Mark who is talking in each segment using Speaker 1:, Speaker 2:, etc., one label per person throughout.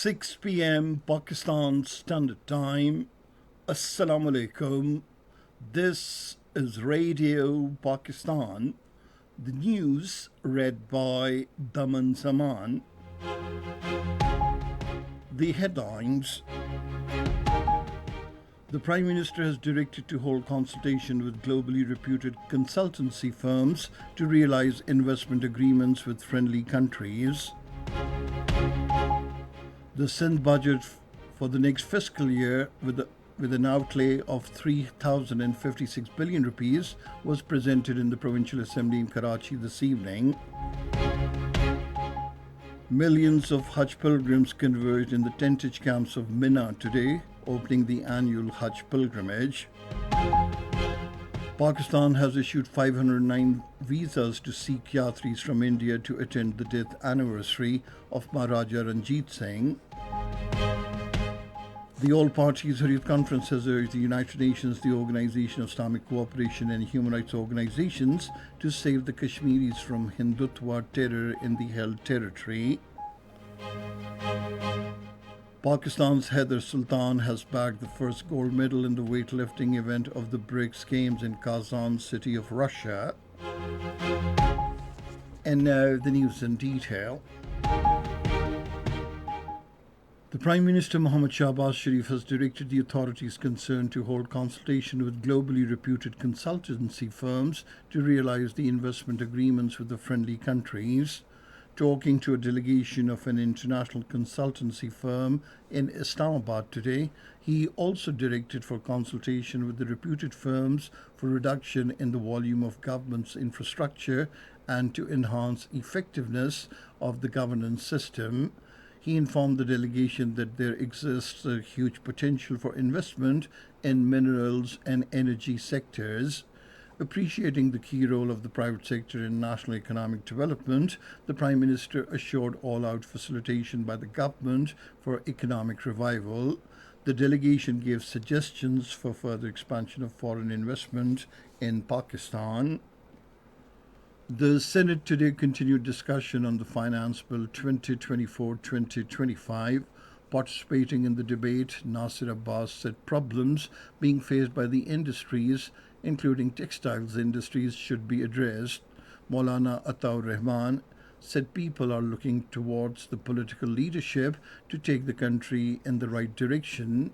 Speaker 1: 6 p.m. Pakistan Standard Time. Assalamu alaikum. This is Radio Pakistan. The news read by Daman Zaman. The headlines. The Prime Minister has directed to hold consultation with globally reputed consultancy firms to realise investment agreements with friendly countries. The Sindh budget for the next fiscal year, with an outlay of 3,056 billion rupees, was presented in the Provincial Assembly in Karachi this evening. Millions of Hajj pilgrims converged in the tentage camps of Mina today, opening the annual Hajj pilgrimage. Pakistan has issued 509 visas to Sikh Yatris from India to attend the death anniversary of Maharaja Ranjit Singh. The All Parties Hurriyat Conference has urged the United Nations, the Organization of Islamic Cooperation and human rights organizations to save the Kashmiris from Hindutva terror in the held territory. Pakistan's Haider Sultan has bagged the first gold medal in the weightlifting event of the BRICS Games in Kazan city of Russia. And now the news in detail. The Prime Minister Mohammad Shahbaz Sharif has directed the authorities concerned to hold consultation with globally reputed consultancy firms to realise the investment agreements with the friendly countries. Talking to a delegation of an international consultancy firm in Islamabad today, he also directed for consultation with the reputed firms for reduction in the volume of government's infrastructure and to enhance effectiveness of the governance system. He informed the delegation that there exists a huge potential for investment in minerals and energy sectors. Appreciating the key role of the private sector in national economic development, the Prime Minister assured all-out facilitation by the government for economic revival. The delegation gave suggestions for further expansion of foreign investment in Pakistan. The Senate today continued discussion on the Finance Bill 2024-2025. Participating in the debate, Nasir Abbas said problems being faced by the industries, including textiles industries, should be addressed. Maulana Ataur Rahman said people are looking towards the political leadership to take the country in the right direction.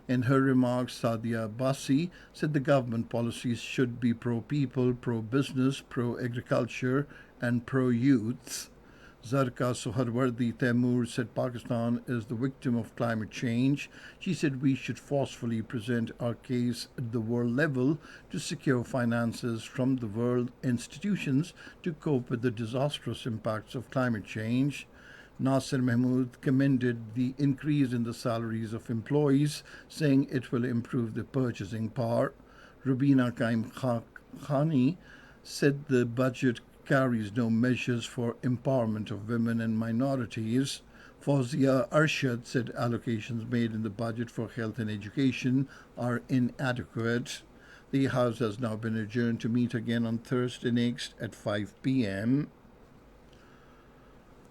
Speaker 1: In her remarks, Sadia Abbasi said the government policies should be pro-people, pro-business, pro-agriculture and pro-youth. Zarka Soharwardi Taimur said Pakistan is the victim of climate change. She said we should forcefully present our case at the world level to secure finances from the world institutions to cope with the disastrous impacts of climate change. Nasir Mahmood commended the increase in the salaries of employees, saying it will improve their purchasing power. Rubina Kaim Khani said the budget carries no measures for empowerment of women and minorities. Fawzia Arshad said allocations made in the budget for health and education are inadequate. The House has now been adjourned to meet again on Thursday next at 5 p.m.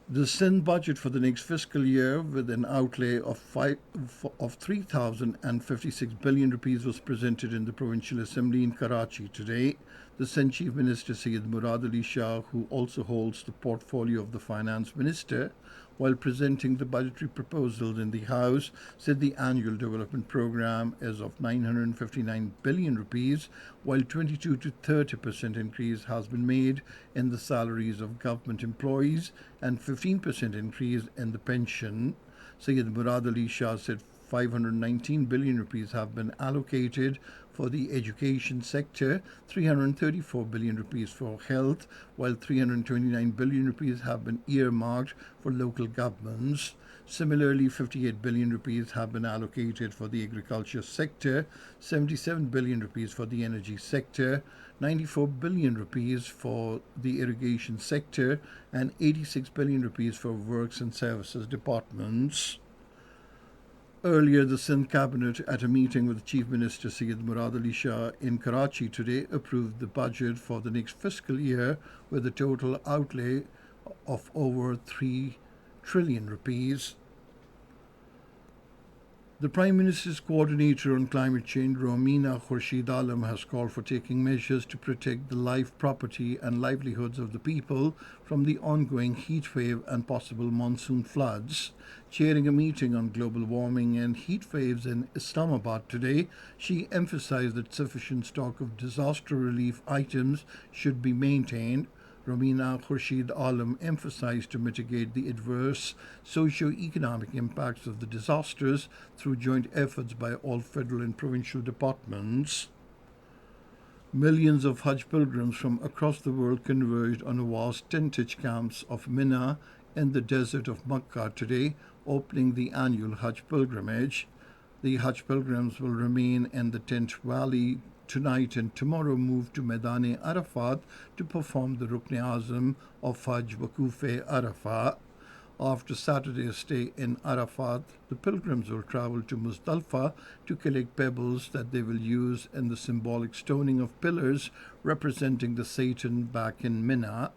Speaker 1: The Sindh budget for the next fiscal year, with an outlay of 3,056 billion rupees, was presented in the Provincial Assembly in Karachi today. The Sindh Chief Minister Syed Murad Ali Shah, who also holds the portfolio of the Finance Minister, while presenting the budgetary proposals in the House, said the annual development program is of 959 billion rupees, while 22 to 30% increase has been made in the salaries of government employees and 15% increase in the pension. Syed Murad Ali Shah said 519 billion rupees have been allocated for the education sector, 334 billion rupees for health, while 329 billion rupees have been earmarked for local governments. Similarly, 58 billion rupees have been allocated for the agriculture sector, 77 billion rupees for the energy sector, 94 billion rupees for the irrigation sector, and 86 billion rupees for works and services departments. Earlier, the Sindh cabinet, at a meeting with Chief Minister Syed Murad Ali Shah in Karachi today, approved the budget for the next fiscal year with a total outlay of over 3 trillion rupees. The Prime Minister's coordinator on climate change, Romina Khurshid Alam, has called for taking measures to protect the life, property, and livelihoods of the people from the ongoing heat wave and possible monsoon floods. Chairing a meeting on global warming and heat waves in Islamabad today, she emphasized that sufficient stock of disaster relief items should be maintained. Romina Khurshid Alam emphasized to mitigate the adverse socio-economic impacts of the disasters through joint efforts by all federal and provincial departments. Millions of Hajj pilgrims from across the world converged on the vast tentage camps of Mina in the desert of Makkah today, opening the annual Hajj pilgrimage. The Hajj pilgrims will remain in the tent valley tonight and tomorrow move to Medane Arafat to perform the Rukn Azam of Hajj Waquf Arafat. After Saturday's stay in Arafat, the pilgrims will travel to Muzdalfa to collect pebbles that they will use in the symbolic stoning of pillars representing the Satan back in Mina.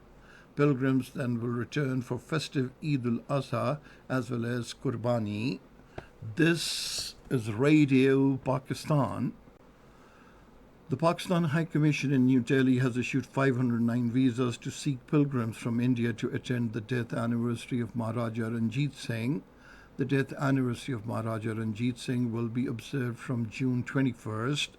Speaker 1: Pilgrims then will return for festive Eid al-Adha as well as Qurbani. This is Radio Pakistan. The Pakistan High Commission in New Delhi has issued 509 visas to Sikh pilgrims from India to attend the death anniversary of Maharaja Ranjit Singh. The death anniversary of Maharaja Ranjit Singh will be observed from June 21st.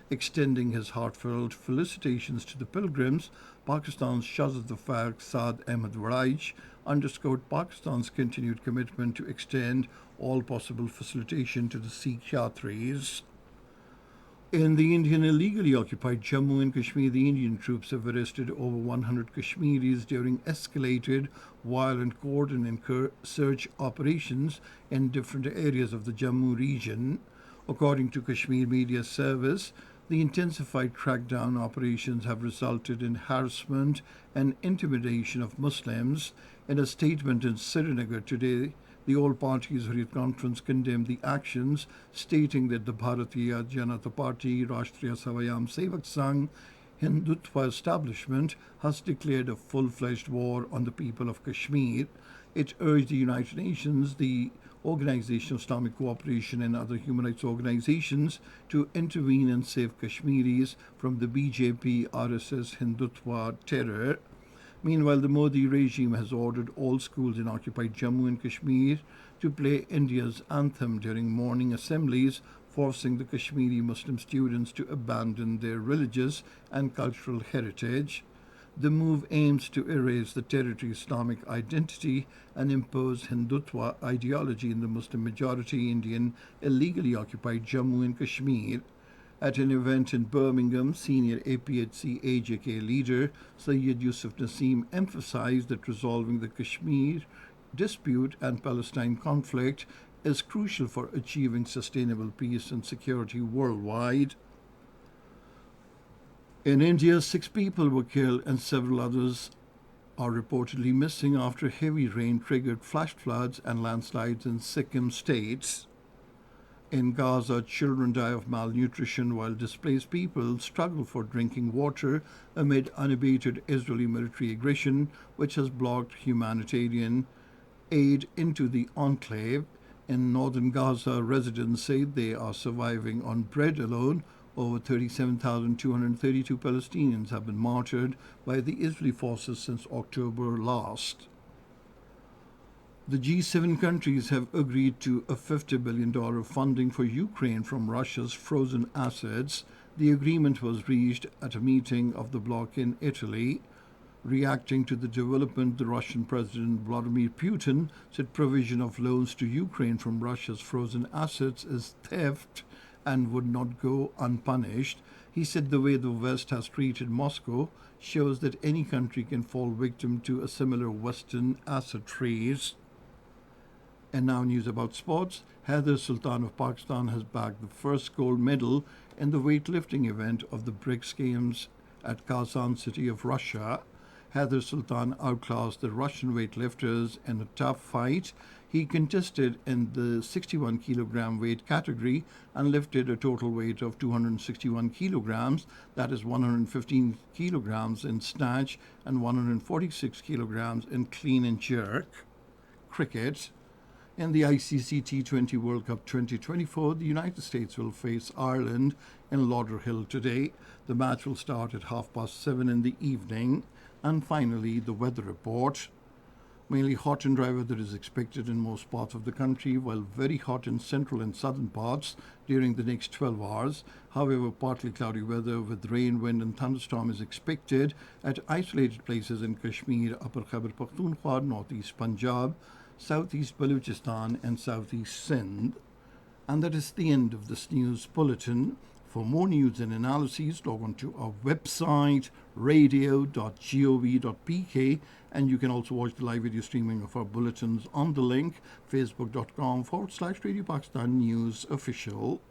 Speaker 1: Extending his heartfelt felicitations to the pilgrims, Pakistan's Shahzad Saad Ahmed Waraij underscored Pakistan's continued commitment to extend all possible facilitation to the Sikh Yatris. In the Indian illegally occupied Jammu and Kashmir, the Indian troops have arrested over 100 Kashmiris during escalated, violent coordinated search operations in different areas of the Jammu region. According to Kashmir Media Service, the intensified crackdown operations have resulted in harassment and intimidation of Muslims. In a statement in Srinagar today, the All Parties Hurriyat Conference condemned the actions, stating that the Bharatiya Janata Party, Rashtriya Savayam Sevak Sangh, Hindutva establishment has declared a full-fledged war on the people of Kashmir. It urged the United Nations, the Organization of Islamic Cooperation and other human rights organizations to intervene and save Kashmiris from the BJP RSS Hindutva terror. Meanwhile, the Modi regime has ordered all schools in occupied Jammu and Kashmir to play India's anthem during morning assemblies, forcing the Kashmiri Muslim students to abandon their religious and cultural heritage. The move aims to erase the territory's Islamic identity and impose Hindutva ideology in the Muslim majority Indian illegally occupied Jammu and Kashmir. At an event in Birmingham, senior APHC AJK leader Sayyid Yusuf Naseem emphasized that resolving the Kashmir dispute and Palestine conflict is crucial for achieving sustainable peace and security worldwide. In India, 6 people were killed and several others are reportedly missing after heavy rain triggered flash floods and landslides in Sikkim states. In Gaza, children die of malnutrition while displaced people struggle for drinking water amid unabated Israeli military aggression, which has blocked humanitarian aid into the enclave. In northern Gaza, residents say they are surviving on bread alone. Over 37,232 Palestinians have been martyred by the Israeli forces since October last. The G7 countries have agreed to a $50 billion funding for Ukraine from Russia's frozen assets. The agreement was reached at a meeting of the bloc in Italy. Reacting to the development, the Russian President Vladimir Putin said provision of loans to Ukraine from Russia's frozen assets is theft and would not go unpunished. He said the way the West has treated Moscow shows that any country can fall victim to a similar Western asset race. And now news about sports. Heather Sultan of Pakistan has bagged the first gold medal in the weightlifting event of the BRICS Games at Kazan city of Russia. Heather Sultan outclassed the Russian weightlifters in a tough fight. He contested in the 61 kilogram weight category and lifted a total weight of 261 kilograms, that is 115 kilograms in snatch and 146 kilograms in clean and jerk. Cricket. In the ICC T20 World Cup 2024, the United States will face Ireland in Lauderhill today. The match will start at 7:30 in the evening. And finally, the weather report. Mainly hot and dry weather is expected in most parts of the country, while very hot in central and southern parts during the next 12 hours. However, partly cloudy weather with rain, wind, and thunderstorm is expected at isolated places in Kashmir, Upper Khyber Pakhtunkhwa, northeast Punjab, southeast Balochistan, and southeast Sindh. And that is the end of this news bulletin. For more news and analyses, log on to our website, radio.gov.pk, and you can also watch the live video streaming of our bulletins on the link, facebook.com/Radio Pakistan News Official.